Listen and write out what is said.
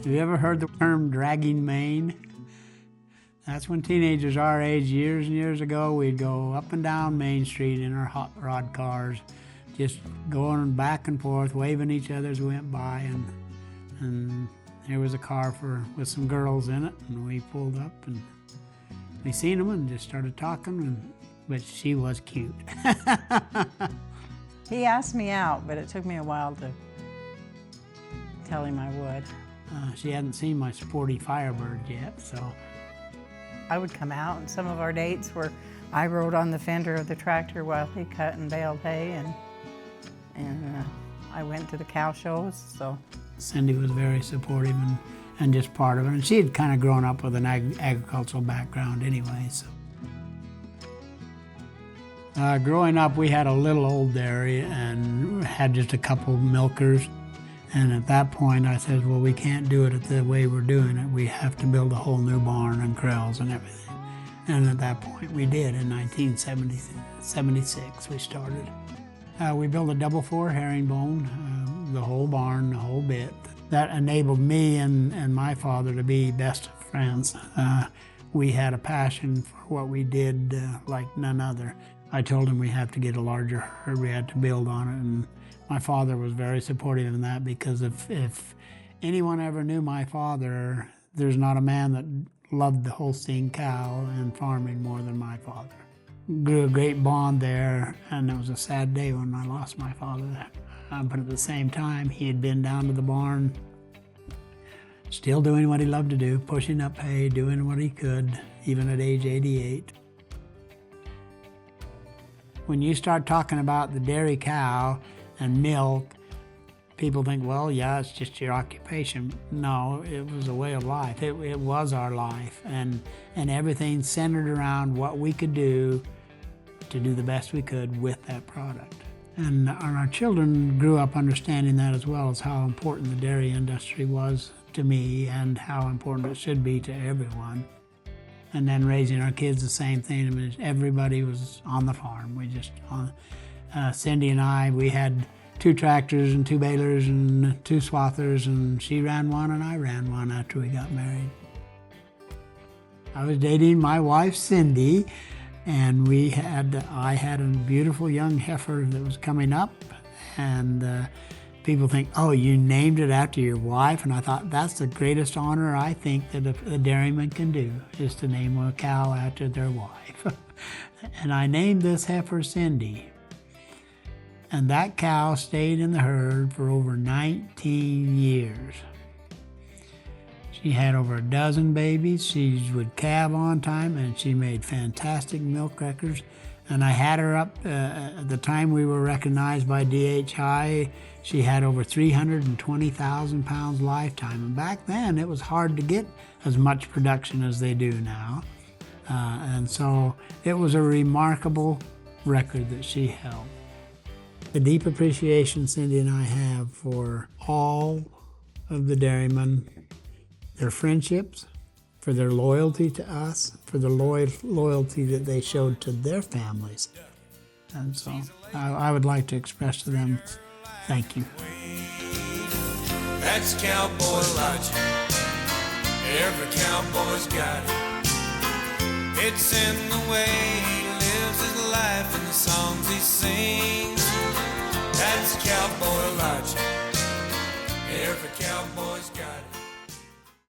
Have you ever heard the term dragging Maine? That's when teenagers our age, years and years ago, we'd go up and down Main Street in our hot rod cars, just going back and forth, waving each other as we went by, and there was a car with some girls in it, and we pulled up and we seen them and just started talking, but she was cute. He asked me out, but it took me a while to tell him I would. She hadn't seen my sporty Firebird yet, so. I would come out, and some of our dates were I rode on the fender of the tractor while he cut and baled hay, and I went to the cow shows, so. Cindy was very supportive and just part of it, and she had kind of grown up with an agricultural background anyway, so. Growing up, we had a little old dairy and had just a couple milkers. And at that point, I said, well, we can't do it the way we're doing it. We have to build a whole new barn and corrals and everything. And at that point, we did. In 1976, we started. We built a double-4 herringbone, the whole barn, the whole bit. That enabled me and my father to be best of friends. We had a passion for what we did like none other. I told him we have to get a larger herd, we had to build on it, and my father was very supportive in that, because if anyone ever knew my father, there's not a man that loved the Holstein cow and farming more than my father. Grew a great bond there, and it was a sad day when I lost my father. But at the same time, he had been down to the barn, still doing what he loved to do, pushing up hay, doing what he could, even at age 88. When you start talking about the dairy cow and milk, people think, well, yeah, it's just your occupation. No, it was a way of life. It was our life, and everything centered around what we could do to do the best we could with that product. And our children grew up understanding that, as well as how important the dairy industry was to me and how important it should be to everyone. And then raising our kids the same thing. I mean, everybody was on the farm. Cindy and I, we had 2 tractors and 2 balers and 2 swathers, and she ran one and I ran one after we got married. I was dating my wife, Cindy, and I had a beautiful young heifer that was coming up, and people think, oh, you named it after your wife? And I thought, that's the greatest honor I think that a dairyman can do, is to name a cow after their wife. And I named this heifer Cindy. And that cow stayed in the herd for over 19 years. She had over a dozen babies. She would calve on time, and she made fantastic milk records. And I had her up, at the time we were recognized by DHI, she had over 320,000 pounds lifetime. And back then, it was hard to get as much production as they do now. And so it was a remarkable record that she held. The deep appreciation Cindy and I have for all of the dairymen, their friendships, for their loyalty to us, for the loyalty that they showed to their families. And so I would like to express to them, thank you. That's cowboy logic. Every cowboy's got it. It's in the way he lives his life and the songs he sings. That's cowboy logic. Every cowboy's got it.